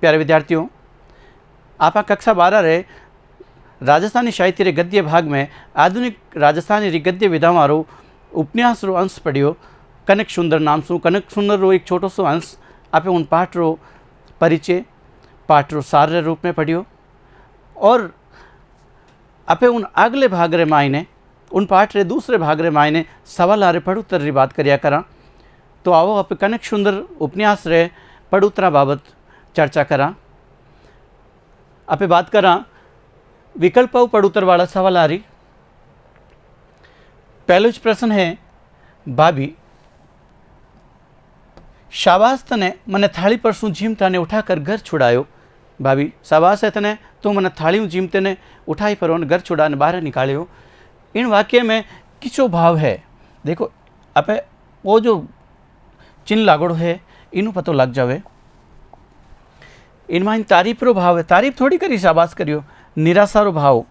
प्यारे विद्यार्थियों, आप कक्षा 12 रे राजस्थानी साहित्य रे गद्य भाग में आधुनिक राजस्थानी री गद्य विधा मारो उपन्यास रो अंश पढ़ियो। कनक सुंदर नाम सु कनक सुंदर रो एक छोटो सो अंश आपे उन पाठ रो परिचय पाठ रो सार रे रूप में पढ़ियो और आपे उन अगले भाग रे मायने उन पाठ रे दूसरे भाग रे मायने सवाल आरे पढ़ुतर री बात करिया करा। तो आओ आप कनक सुंदर उपन्यास रे पढ़ुतरा बाबत चर्चा करा। आपे बात करा विकल्प पढ़ुतर वाला सवाल आ रही। पहलो प्रश्न है, भाभी शाबाश तने मने थाली पर सु झीमता ने उठाकर घर छुड़ायो। भाभी शाबाश है तने तो मने थाली झीमते ने उठाई पर घर छुड़ाने बाहर निकालियो। इन वाक्य में किसो भाव है? देखो आपे वो जो चिन्ह लागोड़ो है इनू पतो लग जावे। इनमें तारीफ रो भाव है, तारीफ थोड़ी करी शाबाश करियो। निराशा रो भाव,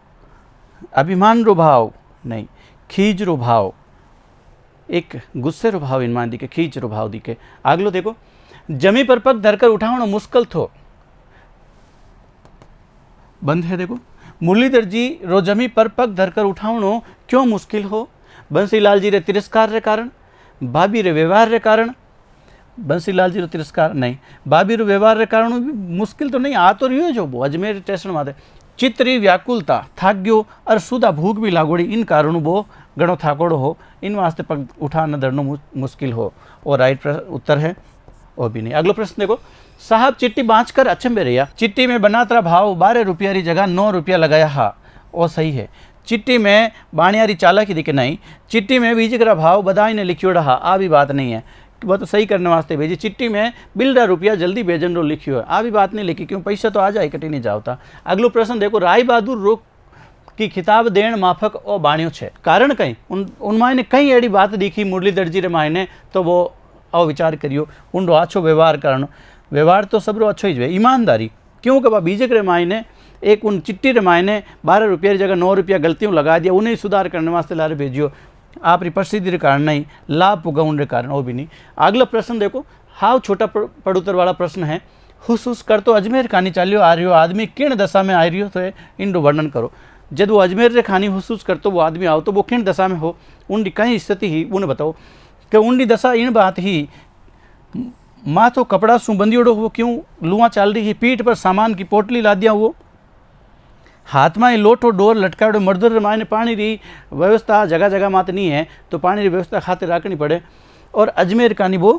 अभिमान रो भाव नहीं, खीज रो भाव, एक गुस्से रो भाव इनमें दिखे, खीज रो भाव दिखे। आगलो देखो, जमी पर पग धरकर उठावनो मुश्किल थो। बंद है देखो, मुरलीधर जी रो जमी पर पग धरकर उठावनो क्यों मुश्किल हो? बंसीलाल जी रे तिरस्कार रे कारण, भाभी रे व्यवहार रे कारण। बंसीलाल जी रो तिरस्कार नहीं, भाभी रो व्यवहार रे कारण मुश्किल तो नहीं आ तो रही है। जो वो अजमेर स्टेशन माते चित्री व्याकुलता थाक गयो और सुधा भूख भी लागोड़ी, इन कारणों वो गणो थाकोड़ो हो, इन वास्ते पग उठाना धरनो मुश्किल हो। और राइट उत्तर है वो भी नहीं। अगला प्रश्न देखो, साहब चिट्ठी बाँच कर अचंभे रहिया। चिट्ठी में बनातरा भाव 12 रुपया री जगह 9 रुपया लगाया। हाँ वो सही है। चिट्ठी में बाणियारी चालाकी दिखे नहीं, चिट्ठी में बीजकरा भाव बधाई ने लिखियो रहा, आ भी बात नहीं है। वो तो सही करने वास्ते भेजी। चिट्ठी में बिल्डा रुपया जल्दी भेजन रो लिखियो है, आ भी बात नहीं लिखी, क्यों पैसा तो आ जाए कटी नहीं जावता। अगलो प्रश्न देखो, राय बहादुर रो की खिताब देण माफक ओ बाणियो छे, कारण कहीं उन मायने कई एड़ी बात दिखी मुरलीधर जी रे मायने, तो वो आओ विचार करियो। उन अच्छो व्यवहार कारण, व्यवहार तो सबरो अच्छो ही है। ईमानदारी क्यों कि बीजक रे मायने एक उन चिट्ठी रे मायने 12 रुपया की जगह 9 रुपया गलतियों लगा दिया, उन्हें सुधार करने वास्ते लारे भेजियो। आप प्रसिद्धि के कारण नहीं, लाभ पुगाउन के कारण वो भी नहीं। अगला प्रश्न देखो, हाव छोटा पढ़ुतर वाला प्रश्न है। हुस हुस कर तो अजमेर खानी चालियो आ रही आदमी किन दशा में आ रही हो, तो इनको वर्णन करो। जब वो अजमेर रे खानी हुस हुस कर तो वो आदमी आओ तो वो किन दशा में हो, उनकी कहीं स्थिति ही उन्हें बताओ कि उनकी दशा इन बात ही माँ तो कपड़ा सु बंदियोड़ो वो क्यों लुआ चाल रही ही, पीठ पर सामान की पोटली ला दिया, वो हाथ में लोटो डोर लटकाड़ो। मर्दर मायने पानी री व्यवस्था जगह जगह मात नहीं है, तो पानी री व्यवस्था खातिर रखनी पड़े। और अजमेर का नहीं वो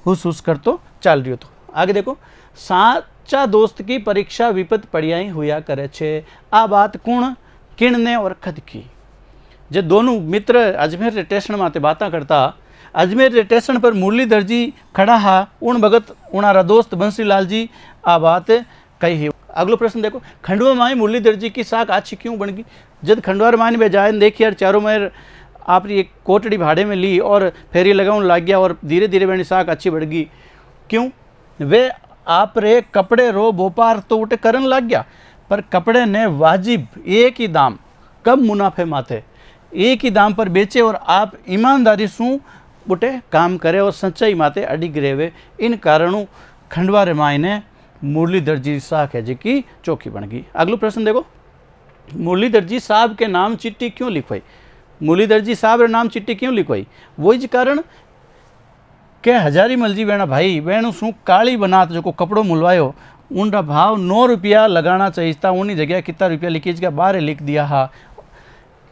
हुस हुस कर तो चल रही हो। तो आगे देखो, साचा दोस्त की परीक्षा विपद पड़ियाई हुआ करे छे। आ बात कुण किण ने और खद की। जो दोनों मित्र अजमेर स्टेशन माते बातें करता, अजमेर स्टेशन पर मुरलीधर जी खड़ा हा, उन भगत उनारा दोस्त बंसीलाल जी आ बात कही। अगलो प्रश्न देखो, खंडवा माई मुरलीधर जी की साख अच्छी क्यों बन गई? जब खंडवा मानी में जाए देखिए यार चारों मेर आपकी एक कोटड़ी भाड़े में ली और फेरी लगाने लग गया और धीरे धीरे मेरी साख अच्छी बढ़ गई। क्यों? वे आप रे कपड़े रो व्यापार तो उठे करन लग गया, पर कपड़े ने वाजिब एक ही दाम कम मुनाफे माथे एक ही दाम पर बेचे और आप ईमानदारी सु उठे काम करे और सच्चाई माते अडिग रेवे। इन कारणों खंडवा रे मायने मुरलीधर जी साख है जी चौकी बन गई। अगलो प्रश्न देखो, मुरलीधर जी साहब के नाम चिट्ठी क्यों लिखवाई? मुरलीधर जी साहब रे नाम चिट्ठी क्यों लिखवाई? वही कारण के हजारीमल जी वेणा भाई वेणु शू काली बनात जो कपड़ो मुलवायो, उनका भाव 9 रुपया लगाना चाहिए था, उन्हीं जगह कितना रुपया लिखी जगह 12 लिख दिया। हा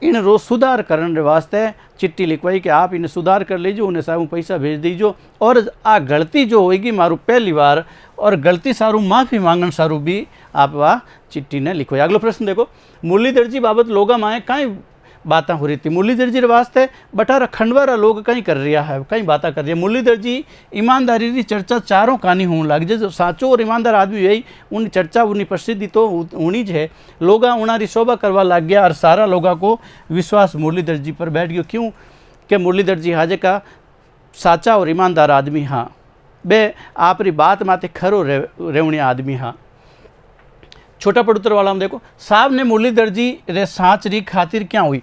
इन रोज सुधार करने वास्ते चिट्ठी लिखवाई कि आप इन्हें सुधार कर लीजिए, उन्हें साहब पैसा भेज दीजिए। और आ गलती जो होगी मारू पहली बार, और गलती सारू माफ़ी मांगन सारू भी आप वह चिट्ठी ने लिखवाई। अगलो प्रश्न देखो, मुरलीधर जी बाबत लोगा माए कई बातें हो रही थी। मुरलीधर जी वास्ते बटारा खंडवारा लोग कहीं कर रहा है, कई बातें कर रही है। मुरलीधर जी ईमानदारी की चर्चा चारों कहानी होने लग जाए। जो साचो और ईमानदार आदमी यही उन चर्चा उन्हीं प्रसिद्धि तो उन्हीं है, लोग उनारी शोभा करवा लग गया और सारा लोगों को विश्वास मुरलीधर जी पर बैठ गया। क्यों कि मुरलीधर जी हाजे का साचा और ईमानदार आदमी। हाँ बे आपरी बात माते खरो रेवणी आदमी। हाँ छोटा पड़ुतर वाला हम देखो, साहब ने मुरलीधर जी रे साँच री खातिर क्या हुई?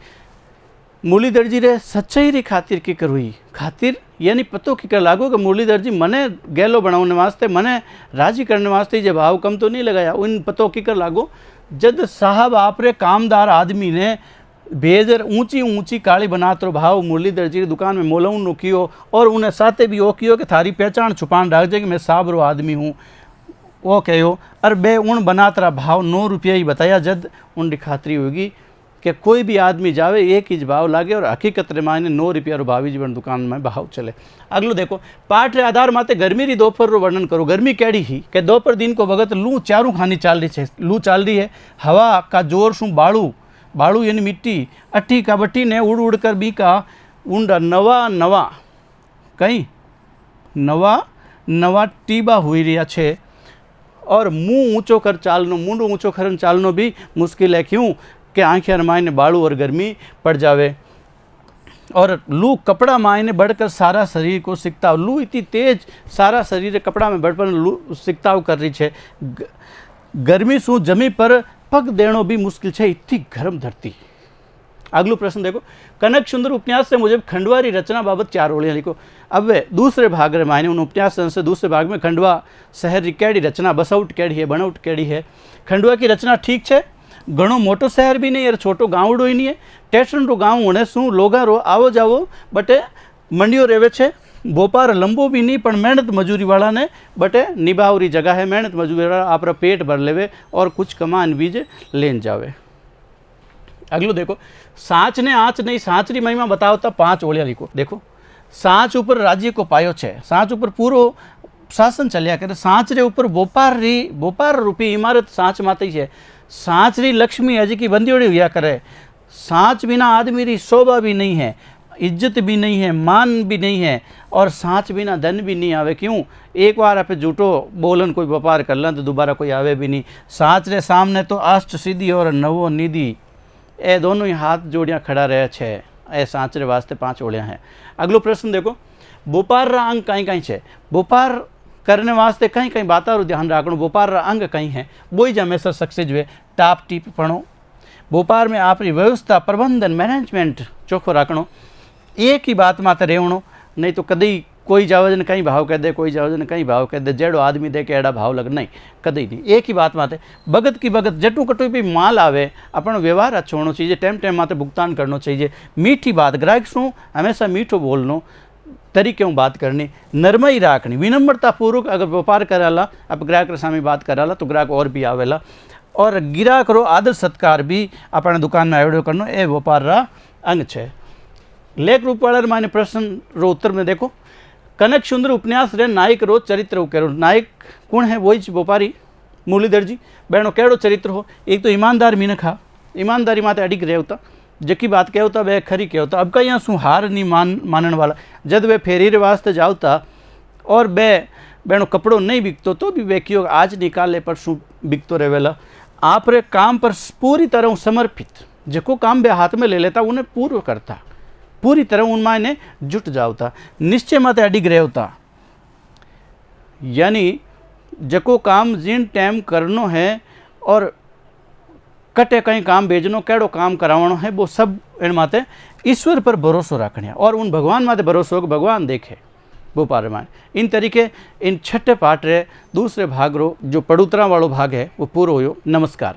मुरलीधर जी रे सच्चाई री खातिर की कर हुई खातिर यानी पतो की कर लागो कि मुरलीधर जी मने गैलो बनाने वास्ते मने राजी करने वास्ते जब भाव कम तो नहीं लगाया उन पतो की कर लागो जद साहब आपरे कामदार आदमी ने भेजर ऊंची ऊंची काली बनात रो भाव मुरलीधर जी की दुकान में मोलऊन नो कियो और उन्हें साथे भी वो कियो कि थारी पहचान छुपान रख जे कि मैं साहब रो आदमी हूँ वो कहो और बे उन बनात रहा भाव 9 रुपया ही बताया जद उनकी खातरी होगी कि कोई भी आदमी जावे एक ही भाव लागे और हकीकत रे मायने 9 रुपया रो भावी जीवन दुकान में भाव चले। अगलो देखो पाठ रे आधार माते गर्मी री दोपहर रो वर्णन करो। गर्मी केड़ी ही कि दोपहर दिन को भगत लू चारू खानी चाल रही है, लू चाल रही है, हवा का जोर शू बाड़ू बाड़ू यानी मिट्टी अट्ठी का बट्टी ने उड़ उड़ कर बी का ऊंडा नवा नवा कहीं नवा नवा टीबा हुई रहा छे और मुँह ऊँचो कर चालनो मुंडो ऊँचो कर चालनो भी मुश्किल है। क्यों कि आँखें मायने बाड़ू और गर्मी पड़ जावे और लू कपड़ा मायने बढ़कर सारा शरीर को सिकताव लू इतनी तेज सारा शरीर कपड़ा में बढ़ पर लू सिकताव कर रही है। गर्मी शू जमी पर पग देनो भी मुश्किल है इतनी गर्म धरती। अगलो प्रश्न देखो कनक सुंदर उपन्यास से मुझे खंडवा री रचना बाबत 4 ओलियां लिखो। अब वे दूसरे भाग रे मायने उन उपन्यास से दूसरे भाग में खंडवा शहर री केड़ी रचना बसौट केड़ी है बनौट केड़ी है। खंडवा की रचना ठीक है, घणो मोटो शहर भी नहीं और छोटो गाँवड़ो ही नहीं है। टेशन रो गाँव होने शू लोगा रो आवो जावो बटे मंडियो रेवे छे। बोपार लंबो भी नहीं पण मेहनत मजूरी वाला ने बटे निभावरी जगह है। मेहनत मजूरी वाला आपरा पेट भर लेवे और कुछ कमान बीज लेन जावे। अगलो देखो सांच ने आँच नहीं सांच री महिमा बतावता 5 ओलिया लिखो। देखो सांच ऊपर राज्य को पायो छे, सांच ऊपर पूरो शासन चलिया करे। सांच रे ऊपर बोपार रूपी इमारत सांच माते है। सांच री लक्ष्मी अजी की बंदियोड़ी हुआ करे। सांच बिना आदमी री शोभा भी नहीं है, इज्जत भी नहीं है, मान भी नहीं है और सांच बिना धन भी नहीं आवे। क्यों एक बार आप झूठो बोलन कोई व्यापार कर लन तो दोबारा कोई आवे भी नहीं। सांच रे सामने तो अष्ट सिद्धि और नवो निधि ए दोनों ही हाथ जोड़ियाँ खड़ा रहे छे। ए सांच रे वास्ते 5 ओलियां हैं। अगलो प्रश्न देखो बोपार रा अंग कहीं कहीं छे। बोपार करने वास्ते कहीं कहीं बाता रो ध्यान रखो। बोपार रा अंग कहीं है बोई ज हमेशा सक्सेस हुए टाप टीप पढ़ो। बोपार में आपरी व्यवस्था प्रबंधन मैनेजमेंट चोखो रखो। एक ही बात मात्र रेवणो नहीं तो कदी कोई जावजन कहीं भाव कह दे कोई जावजन कहीं भाव कह दे जेड़ो आदमी दे के एड़ा भाव लग नहीं कदी नहीं। एक ही बात माते भगत की भगत जटू कटू भी माल आवे अपन व्यवहार अच्छो होना चाहिए। टाइम टाइम माते भुगतान करना चाहिए। मीठी बात ग्राहक शू हमेशा मीठो बोलनो तरीके में बात करनी नरमई राखनी विनम्रता पूर्वक अगर व्यापार कराला अब ग्राहक के सामने बात कराला तो ग्राहक और भी आवेला और गिराक रो आदर सत्कार भी अपने दुकान में आवड़ो करनो ए व्यापार रा अंग छे। लेख रूप वाला माने प्रश्न रो उत्तर में देखो कनक सुंदर उपन्यास रे नायक रो चरित्र उकेरो। नायक कौन है वही व्यापारी मुरलीधर जी। बहनों केड़ो चरित्र हो एक तो ईमानदार मीनख हा ईमानदारी माते अडिग रहे होता जकी बात कह होता वह खरी कह होता। अब का यहाँ शू हार नहीं मानने वाला जब वे फेरी रे वास्ते जावता और बे बहनों कपड़ों नहीं बिकतो तो भी वे क्यों आज निकाले पर शू बिकतो रहेला। आप रे काम पर पूरी तरह समर्पित जको काम बे हाथ में ले लेता उन्हें पूर्ण करता पूरी तरह उन मायने जुट जावता निश्चय मत अडिग रहे होता। यानी जको काम जिन टाइम करनो है और कटे कहीं काम भेजनो केड़ो काम करावनो है वो सब इन माते ईश्वर पर भरोसो रखने और उन भगवान माते भरोसो हो भगवान देखे वो पार मान। इन तरीके इन छठे पाठ रे दूसरे भाग रो जो पड़ूतरा वालों भाग है वो पूरा हो। नमस्कार।